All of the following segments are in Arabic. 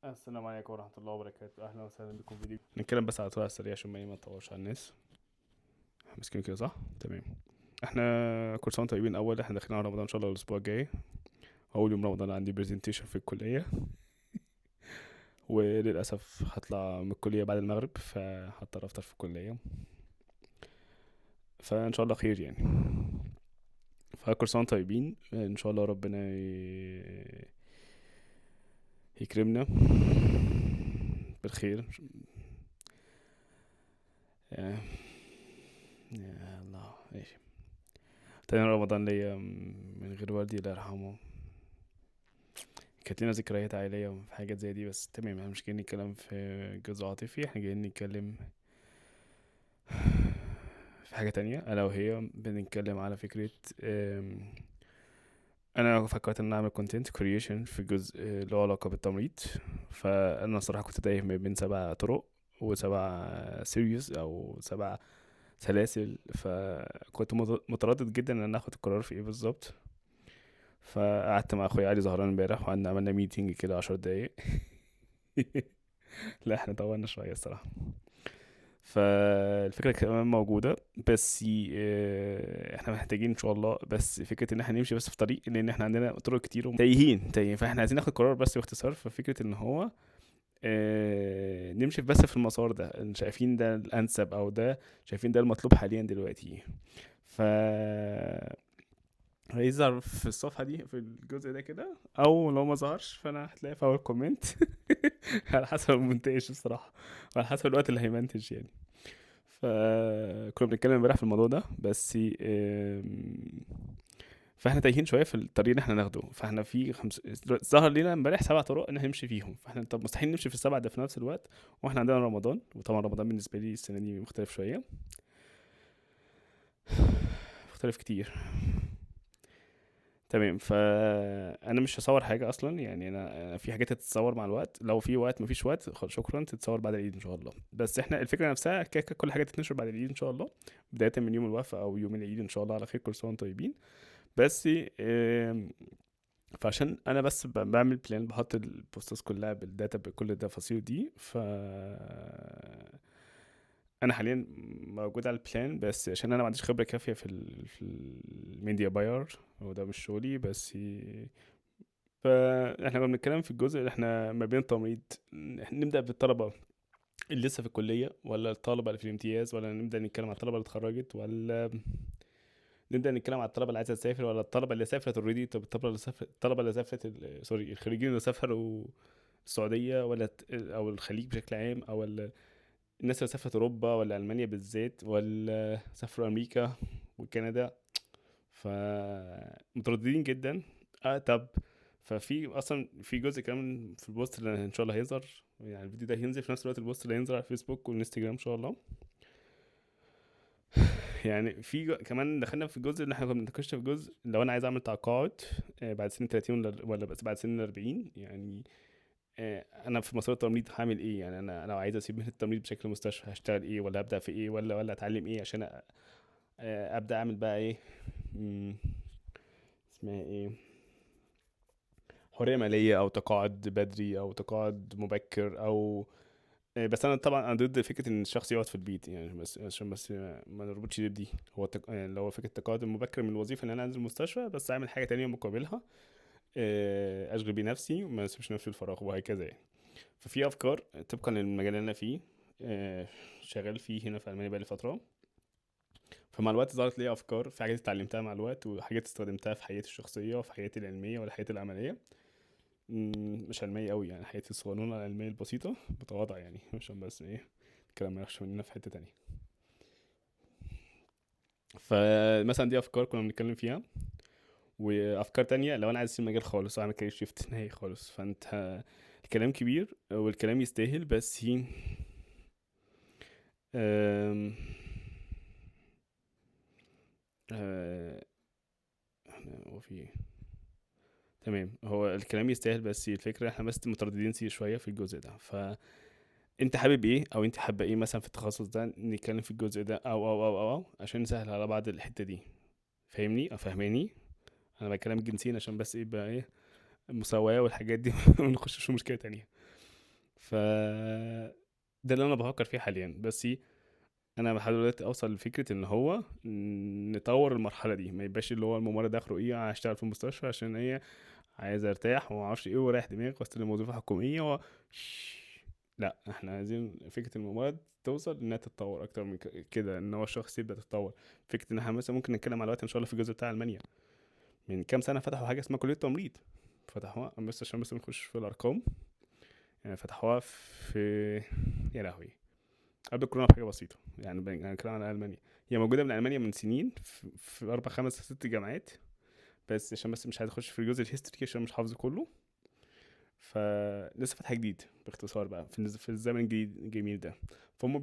السلام عليكم ورحمة الله وبركاته، أهلا وسهلا بكم في فيديو نتكلم بس على طريقة سريعة عشان ما نطولش على الناس. مسكين كده صح؟ تمام. احنا كل سنة وانتم طيبين. أول احنا داخلين على رمضان إن شاء الله الأسبوع الجاي. أول يوم رمضان عندي برزنتيشن في الكلية، وللأسف هطلع من الكلية بعد المغرب فهضطر أفطر في الكلية، فإن شاء الله خير يعني. فكل سنة وانتم طيبين، إن شاء الله ربنا يكرمنا بالخير. يا يا الله ماشي. تاني رمضان ليا من غير والدي الله يرحمه، كانت لنا ذكريات عائلية في حاجات زي دي، بس تمام احنا مش جايين نتكلم في جزء عاطفي، احنا جايين نتكلم في حاجة تانية ألا وهي بنتكلم على فكرة. أنا فكرت إن أنا أعمل content creation في جزء له علاقة بالتمريض. فأنا صراحة كنت تايه ما بين 7 طرق وسبع سيريز أو 7 سلاسل، فكنت متردد جدا إن أنا آخد القرار في إيه بالظبط. فقعدت مع أخويا علي زهران امبارح وقعدنا عملنا ميتنج كده 10 دقايق. لا احنا طولنا شوية الصراحة. فالفكرة كمان موجودة، بس احنا محتاجين ان شاء الله بس فكرة ان احنا نمشي بس في طريق، لان احنا عندنا طرق كتير وتايهين فاحنا عايزين ناخد قرار بس باختصار. ففكرة ان هو نمشي بس في المسار ده، إن شايفين ده الانسب او ده شايفين ده المطلوب حاليا دلوقتي. ف هيظهر في الصفحة دي في الجزء ده كده، او لو ما ظهرش فانا هتلاقي في اول كومنت. على حسب المونتاج الصراحة، وعلى حسب الوقت اللي هيمنتج يعني. فكنا بنتكلم امبارح في الموضوع ده بس فاحنا تايهين شويه في الطريق اللي احنا ناخده. فاحنا في ظهر لنا امبارح 7 طرق ان احنا نمشي فيهم، فاحنا طب مستحيل نمشي في السبع ده في نفس الوقت، واحنا عندنا رمضان. وطبعا رمضان بالنسبه لي السنه دي مختلف شويه، مختلف كتير. تمام. فانا مش هصور حاجه اصلا يعني، أنا في حاجات هتتصور مع الوقت، لو في وقت مفيش وقت شكرا تتصور بعد العيد ان شاء الله. بس احنا الفكره نفسها كل حاجه تتنشر بعد العيد ان شاء الله، بدايه من يوم الوقفه او يوم العيد ان شاء الله على خير. كل سنه وانتم طيبين. بس فعشان انا بس بعمل بلان، بحط البوستات كلها بالداتا بكل التفاصيل دي. انا حاليا موجود على البلان، بس عشان انا ما عنديش خبره كافيه في الميديا باير، وده مش شغلي بس. فاحنا كنا بنتكلم في الجزء اللي احنا ما بين التمريض، احنا نبدا بالطلبه اللي لسه في الكليه، ولا الطلبه اللي في الامتياز، ولا نبدا نتكلم عن الطلبه اللي اتخرجت، ولا نبدا نتكلم عن الطلبه اللي عايزه تسافر، ولا الطلبه اللي سافرت اوريدي. طب الطلبه اللي سافرت سوري الخريجين اللي سافروا السعوديه، ولا او الخليج بشكل عام، او الناس اللي سافرت اوروبا ولا المانيا بالذات، ولا سافروا امريكا وكندا. فمترددين جدا. طب ففي اصلا في جزء كمان في البوست اللي ان شاء الله هيظهر، يعني الفيديو ده هينزل في نفس الوقت البوست اللي هينزل على الفيسبوك والانستجرام ان شاء الله. يعني في كمان دخلنا في الجزء اللي احنا كنا بنتناقش في الجزء لو انا عايز اعمل تقاعد بعد سن 30 ولا بس بعد سن 40 يعني. انا في مسار التمريض هعمل ايه يعني؟ انا لو عايز اسيب مهنة التمريض بشكل مستشفى هشتغل ايه، ولا ابدا في ايه، ولا اتعلم ايه عشان ابدا اعمل بقى ايه. مم، اسمها ايه، حرية مالية او تقاعد بدري او تقاعد مبكر او بس انا طبعا انا ضد فكره ان الشخص يقعد في البيت يعني، بس عشان بس ما نربطش دي بدي. هو يعني لو فكره التقاعد المبكر من الوظيفه ان انا انزل المستشفى بس اعمل حاجه تانية مقابلها، اشغل بيه نفسي وما اسيبش نفسي الفراغ وهكذا يعني. ففي افكار طبقا للمجال اللي انا فيه آه، شغال فيه هنا في المانيا بقالي فتره. فمع الوقت ظهرت لي افكار في حاجات اتعلمتها مع الوقت، وحاجات استخدمتها في حياتي الشخصيه وفي حياتي العلميه ولا حياتي العمليه. مش علميه قوي يعني، حياتي الصغنونه العلميه البسيطه بتواضع يعني، عشان بس ايه الكلام ما يخش مننا في حته تانية. فمثلا دي افكار كنا بنتكلم فيها، وافكار تانية لو انا عايز اسيب المجال خالص واعمل كارير شيفت نهائي خالص. فانت الكلام كبير والكلام يستاهل، بس أم... أه... هو في إيه؟ تمام، هو الكلام يستاهل بس الفكرة احنا بس مترددين فيه شوية في الجزء ده. فانت حابب ايه او انت حابة ايه مثلا في التخصص ده، نتكلم في الجزء ده أو عشان نسهل على بعض الحتة دي. فاهمني او فاهماني؟ انا بكلم الجنسين عشان بس ايه بقى ايه المساواة والحاجات دي. ما نخشش في مشكلة تانية. ف ده اللي انا بفكر فيه حاليا. بس انا بحاول دلوقتي اوصل لفكره ان هو نطور المرحله دي، ما يبقاش اللي هو الممرض اخره ايه هشتغل في المستشفى عشان ايه عايز ارتاح وما اعرفش ايه ورايح دماغي واستلم وظيفه حكوميه لا، احنا عايزين فكره الممرض توصل انها تتطور اكتر من كده، ان هو الشخص يبدا تتطور. فكره ان احنا مثلا ممكن نتكلم على وقت ان شاء الله في الجزء بتاع المانيا. من كام سنه فتحوا حاجه اسمها كليه تمريض، فتحوها بس عشان بس نخش في الارقام. يعني فتحوها في، يا لهوي، قبل الكورونا بحاجه بسيطه. يعني بنتكلم على المانيا، هي موجوده من المانيا من سنين في اربع خمس ست جامعات. بس عشان بس مش عايز اخش في الجزء الهيستوري عشان مش حافظه كله. فلسه فاتحه جديد باختصار بقى في الزمن الجميل ده. فهم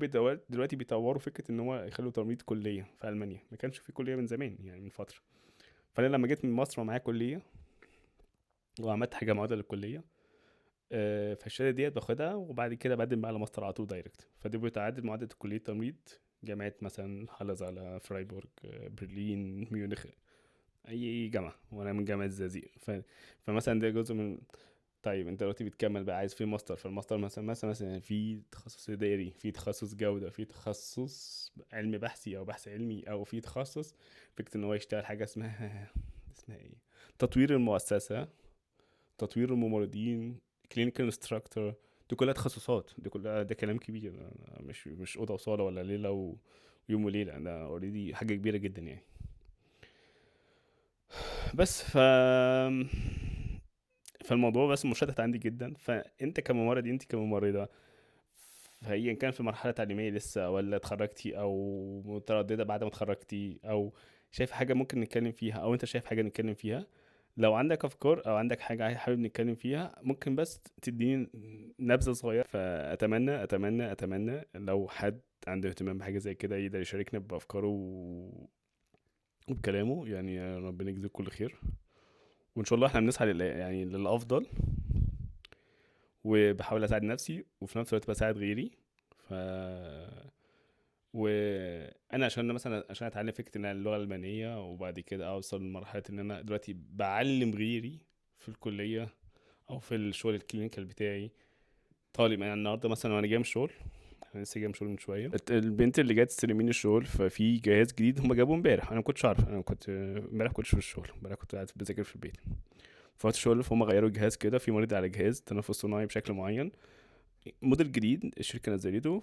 دلوقتي بيطوروا فكره ان هو يخلوا تمريض كليه في المانيا. ما كانش في كليه من زمان يعني من فتره. فانا لما جيت من مصر ومعايا كليه وعملت حاجه معادله للكليه، فالشهاده ديت باخدها وبعد كده بقدم بقى على ماستر على طول دايركت. فدي بتعادل معادله كليه تمريض جامعات مثلا هالازالا، فرايبورغ، برلين، ميونخ، اي جامعه. وانا من جامعه الزقازيق فمثلا ده جزء من. طيب انت دلوقتي بتكمل بقى عايز في ماستر، فالماستر مثلا في تخصص اداري، في تخصص جوده، في تخصص علم بحثي او بحث علمي، او في تخصص فكره ان هو يشتغل حاجه اسمها اسمها ايه، تطوير المؤسسه، تطوير الممرضين، كلينيكال انستراكتور. دي كلها تخصصات، دي كلها ده كلام كبير. مش اوضه وصاله ولا ليله ويوم وليله، ده اوريدي حاجه كبيره جدا يعني. بس فالموضوع بس مشتت عندي جدا. فانت كممرض، انت كممرضه، فهي كان في مرحله تعليميه لسه، ولا اتخرجتي، او متردده بعد ما اتخرجتي، او شايف حاجه ممكن نتكلم فيها، او انت شايف حاجه نتكلم فيها؟ لو عندك افكار او عندك حاجه حابب نتكلم فيها، ممكن بس تديني نبذه صغيره. فاتمنى لو حد عنده اهتمام بحاجه زي كده يقدر يشاركنا بافكاره وبكلامه. يعني ربنا يجزيه كل خير. وان شاء الله احنا بنسعى يعني للافضل. وبحاول اساعد نفسي وفي نفس الوقت بساعد غيري. ف وانا عشان مثلا عشان اتعلم فكره ان اللغه الالمانيه، وبعد كده اوصل لمرحله ان انا دلوقتي بعلم غيري في الكليه او في الشغل الكلينيكال بتاعي. طالب يعني النهارده مثلا وانا جاي من الشغل، انا لسه جاي من الشغل من شويه، البنت اللي جت تستلمني الشغل، ففي جهاز جديد هم جابوه امبارح. انا ما كنتش عارف، انا كنت امبارح كنتش في الشغل، امبارح كنت قاعد بذاكر في البيت. فوقت الشغل فهم غيروا الجهاز كده، في مريض على جهاز تنفس صناعي بشكل معين، موديل جديد الشركه نزلته.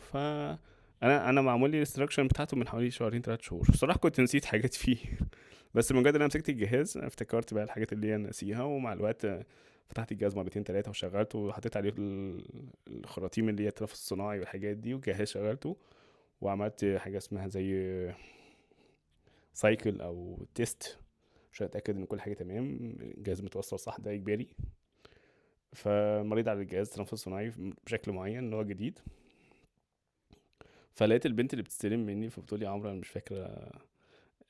انا معمول لي الاستراكشن بتاعته من حوالي شهرين ثلاث شهور. الصراحه كنت نسيت حاجات فيه بس مجرد ان انا مسكت الجهاز أنا افتكرت بقى الحاجات اللي انا ناسيها. ومع الوقت فتحت الجهاز مرتين ثلاثه وشغلته وحطيت عليه الخراطيم اللي هي التنفس الصناعي والحاجات دي، والجهاز شغلته. وعملت حاجه اسمها زي سايكل او تيست عشان اتاكد ان كل حاجه تمام، الجهاز متوصل صح، ده اجباري. فمريض على الجهاز تنفس صناعي بشكل معين اللي هو جديد. فلقيت البنت اللي بتستلم مني فبتقول لي يا عمرو انا مش فاكره،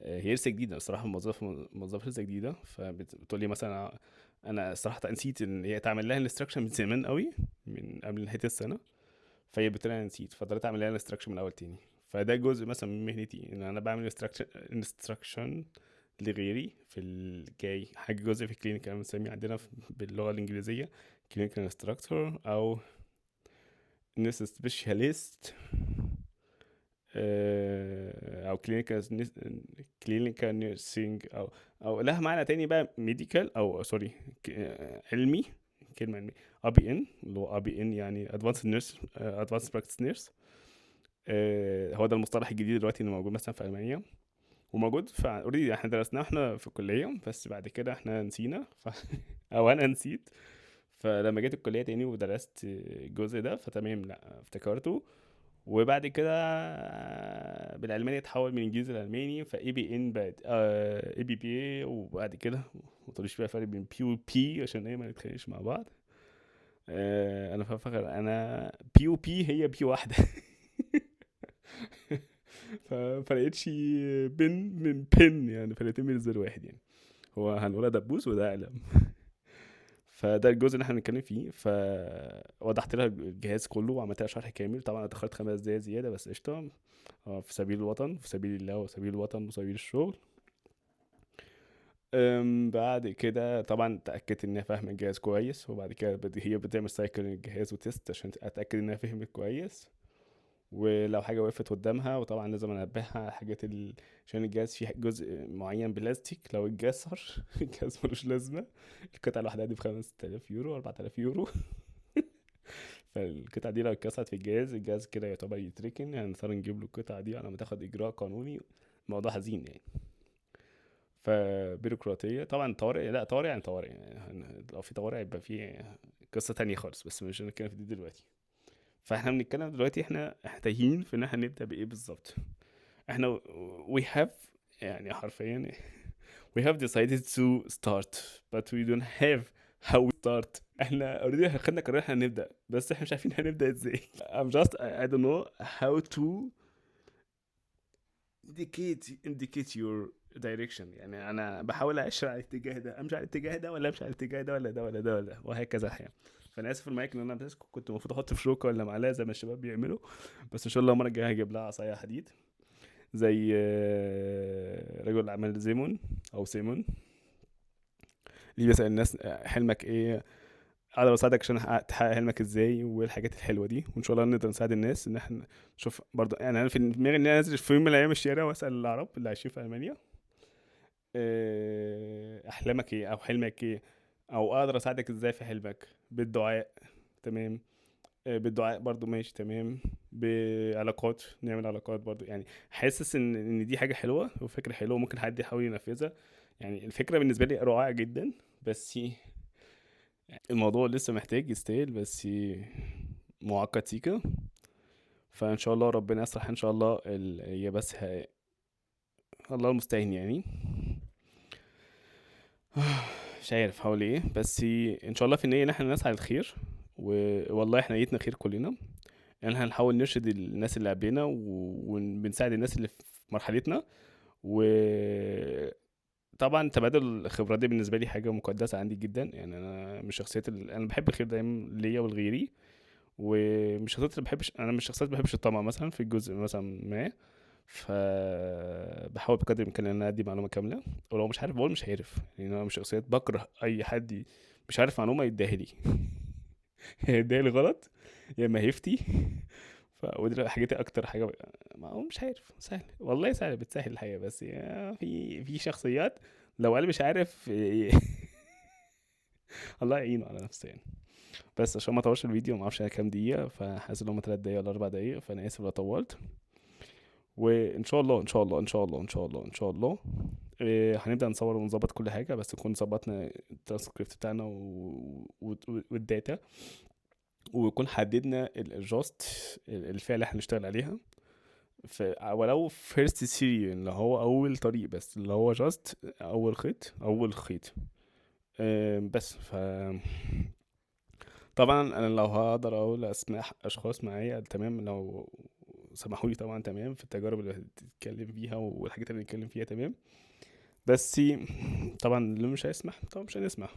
هي لسه جديده الصراحه، موظفه لسه جديده. فبتقول لي مثلا انا الصراحه نسيت ان هي تعمل لها الانستراكشن من زمان قوي، من قبل نهايه السنه. فهي بتقول لي انا نسيت، فضلت اعمل لها الانستراكشن من الاول تاني. فده جزء مثلا من مهنتي، ان انا بعمل انستراكشن لغيري في الجاي. حاجه جزء في كلينيكال بنسميه عندنا باللغه الانجليزيه كلينيكال انستراكتور، او نيرس سبيشاليست، او كلينيكال نيرسينج، او لها معنى تاني بقى ميديكال، او سوري، علمي، كلمه علمي. ار بي ان، اللي هو ار بي ان يعني ادفانسد نيرس، ادفانسد براكتس نيرس. هو ده المصطلح الجديد دلوقتي اللي موجود مثلا في المانيا، وموجود في اوريدي احنا درسناه احنا في الكليه، بس بعد كده احنا نسينا او انا نسيت. فلما جيت الكليه تاني ودرست الجزء ده فتمام، لا افتكرته. وبعد كده بالالماني اتحول من انجليزي لالماني، فاي بي ان بقت اي بي بي. وبعد كده ما تقوليش بقى فرق بين بي وبي عشان ايه ما نتخانقش مع بعض. انا فاكر انا بي وبي هي بي واحده ففرقتش بن من بن، يعني فرقتين من الزر واحد يعني. هو هنقولها دبوس وده قلم. فده الجزء اللي احنا بنتكلم فيه. فوضحت لها الجهاز كله وعملت لها شرح كامل. طبعا اتاخرت 5 دقايق زياده بس قشطه. في سبيل الوطن، في سبيل الله وسبيل الوطن وسبيل الشغل. بعد كده طبعا اتاكدت انها فاهمه الجهاز كويس، وبعد كده هي بتعمل سايكل الجهاز وتيست عشان اتاكد انها فهمت كويس. ولو حاجه وقفت قدامها، وطبعا لازم انبهها على الحاجات عشان الجهاز فيه جزء معين بلاستيك لو اتكسر الجهاز ملوش لازمه. القطعه الواحده دي ب5000 يورو 4000 يورو. فالقطعه دي لو اتكسرت في الجهاز كده يعتبر يتركن، يعني نضطر نجيب له القطعه دي على ما تاخد اجراء قانوني. موضوع حزين يعني. فبيروقراطية طبعا. طوارئ، لا طوارئ يعني طوارئ، يعني لو في طوارئ يبقى في قصة تانية خالص، بس مش هنتكلم في دي دلوقتي. فاحنا بنتكلم دلوقتي، احنا تايهين في ان احنا نبدأ بإيه بالظبط. احنا we have، يعني حرفيا we have decided to start but we don't have how we start. احنا already خدنا قرار احنا هنبدأ، بس احنا مش عارفين هنبدأ ازاي. I'm just I don't know how to indicate your direction. يعني انا بحاول اشرح على الاتجاه ده، امشي على الاتجاه ده ولا امشي على الاتجاه ده، ولا ده ولا ده ولا، وهكذا احيانا. فانا اسف المايك ان انا بس كنت المفروض احط في شوكه ولا معلقه زي ما الشباب بيعملوا. بس ان شاء الله المره الجايه هجيب لها عصايه حديد زي رجل الاعمال زيمون او سيمون، اللي بيسال الناس حلمك ايه، اقدر اساعدك عشان تحقق حلمك ازاي، والحاجات الحلوه دي. وان شاء الله نقدر نساعد الناس ان احنا نشوف برضه. يعني انا في دماغي ان انا انزل في يوم من الايام الشارع واسال العرب اللي عايشين في المانيا احلامك ايه او حلمك ايه، او اقدر اساعدك ازاي في حلمك بالدعاء. تمام. بالدعاء برضو ماشي تمام. بعلاقات، نعمل علاقات برضو. يعني حاسس ان دي حاجه حلوه وفكره حلوه ممكن حد يحاول ينفذها. يعني الفكره بالنسبه لي رائعه جدا، بس الموضوع لسه محتاج يستاهل، بس معقد سيكا. فان شاء الله ربنا يصلح ان شاء الله هي بس الله المستعين يعني. مش عارف حوالي ايه، بس ان شاء الله في النية ان احنا نسعى للخير. والله احنا نيتنا خير كلنا. يعني احنا هنحاول نرشد الناس اللي قبلنا وبنساعد الناس اللي في مرحلتنا. وطبعا تبادل الخبرات دي بالنسبه لي حاجه مقدسه عندي جدا. يعني انا من الشخصيات اللي انا بحب الخير دايما ليا ولغيري. ومش الشخصيات اللي بحبش، انا من الشخصيات اللي بحبش الطمع مثلا في الجزء مثلا ما. فبحاول بقدر الامكان ان انا ادي معلومه كامله، ولو مش عارف بقول مش عارف. يعني انا مش شخصيات بكره اي حد مش عارف معلومه يديها لي. يديها لي غلط يا اما هيفتي. ودي حاجتي اكتر حاجه ما هو مش عارف سهل، والله سهل بتسهل الحياه. بس في شخصيات لو قال مش عارف الله يعينه على نفسه يعني. بس عشان ما اطولش الفيديو، ما اعرفش انا كام دقيقه، فحاسس ان هم 3 دقايق ولا 4 دقايق، فانا اسف لو طولت. وان شاء الله ان شاء الله ان شاء الله ان شاء الله ان شاء الله هنبدأ نصور ونظبط كل حاجة، بس نكون ظبطنا الترانسكريبت بتاعنا والداتا، ويكون حددنا الجاست الفئة اللي احنا هنشتغل عليها. ولو فيرست سيري اللي هو أول طريق، بس اللي هو جاست أول خيط. بس طبعا أنا لو هقدر أقول أسماء أشخاص معايا تمام، لو سمحوا لي طبعا تمام، في التجارب اللي هتتكلم فيها والحاجات اللي بنتكلم فيها تمام. بس طبعا اللي مش هيسمح طبعا مش هنسمح.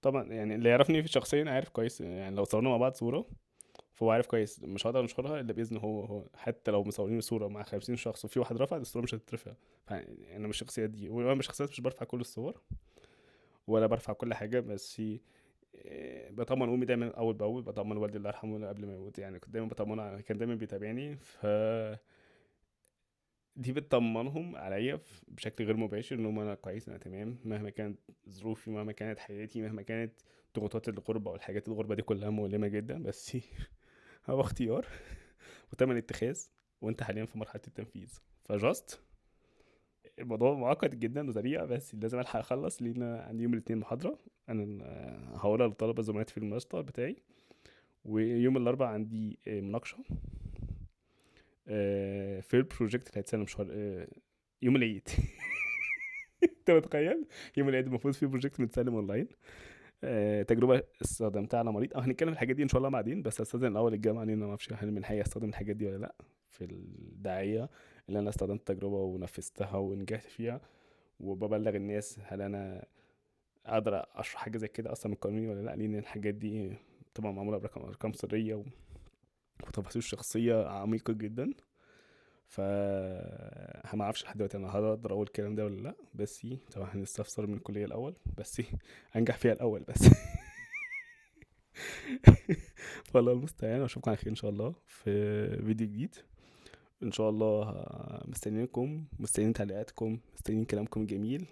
طبعا يعني اللي يعرفني في شخصيا عارف كويس، يعني لو صورنا مع بعض صورة فهو عارف كويس مش هقدر انشرها الا باذن هو. حتى لو مصورين صورة مع 50 شخص وفي واحد رفع، الصورة مش هتترفع. انا مش الشخصيات دي، وانا مش شخصيات، مش برفع كل الصور ولا برفع كل حاجة. بس بطمن امي دايما اول باول، بطمن والدي الله يرحمه قبل ما يموت. يعني كنت دايما بطمنه، كان دايما بيتابعني. دي بتطمنهم عليا بشكل غير مباشر ان هم انا كويس، انا تمام، مهما كانت ظروفي، مهما كانت حياتي، مهما كانت ضغوطات الغربة والحاجات الغربة دي كلها مؤلمة جدا. بس هو اختيار وتم الاتخاذ، وانت حاليا في مرحلة التنفيذ. فجاست الموضوع معقد جدا وسريع، بس لازم الحق اخلص لان عندي يوم الاثنين محاضرة. انا هقولها للطلبة زملاتي في الماستر بتاعي. ويوم الاربعاء عندي مناقشة في البروجكت اللي هيتسلم شهر يوم العيد. انت متخيل يوم العيد المفروض في بروجكت متسلم اونلاين. تجربه استخدمتها على مريض. هنتكلم في الحاجات دي ان شاء الله بعدين، بس استاذن الاول الجامعه لان انا ما اعرفش هل من حقيقه استخدم الحاجات دي ولا لا في الدعايه اللي انا استخدمت تجربه ونفذتها ونجحت فيها. وببلغ الناس هل انا اقدر اشرح حاجه زي كده اصلا من قانوني ولا لا، لان الحاجات دي طبعا معموله ارقام سريه وتفاصيل شخصيه عميقه جدا. ف ما اعرفش لحد دلوقتي انا هقدر اقول الكلام ده ولا لا، بس طبعا هنستفسر من الكليه الاول، بس انجح فيها الاول بس. والله المستعان، واشوفكم على خير ان شاء الله في فيديو جديد ان شاء الله. مستنيينكم، مستنيين تعليقاتكم، مستنيين كلامكم الجميل.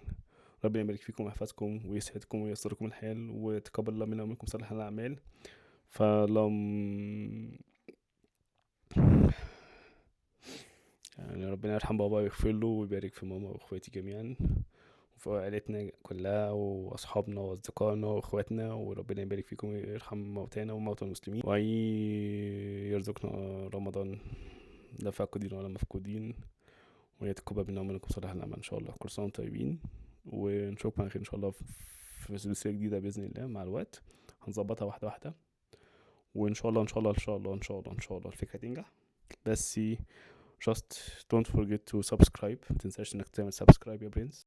ربنا يبارك فيكم ويحفظكم ويسعدكم وييسركم الحال، ويتقبل الله منا ومنكم صالح الاعمال. فاللهم يعني ربنا يرحم بابا ويغفر له ويبارك في ماما واخواتي جميعا، وفي عائلتنا كلها واصحابنا واصدقائنا واخواتنا، وربنا يبارك فيكم ويرحم موتانا وموتى المسلمين، ويرزقنا رمضان لا فاقدين ولا مفقودين، ويتقبل منا ومنكم صالح الاعمال ان شاء الله. كل سنه وانتم طيبين، ونشوفكم على خير ان شاء الله في سلسله جديده باذن الله مع الوقت. هنظبطها واحده واحده، وان شاء الله ان شاء الله ان شاء الله ان شاء الله ان شاء الله الفكره تنجح. بس just don't forget to subscribe، متنساش انك تعمل subscribe يا برنس.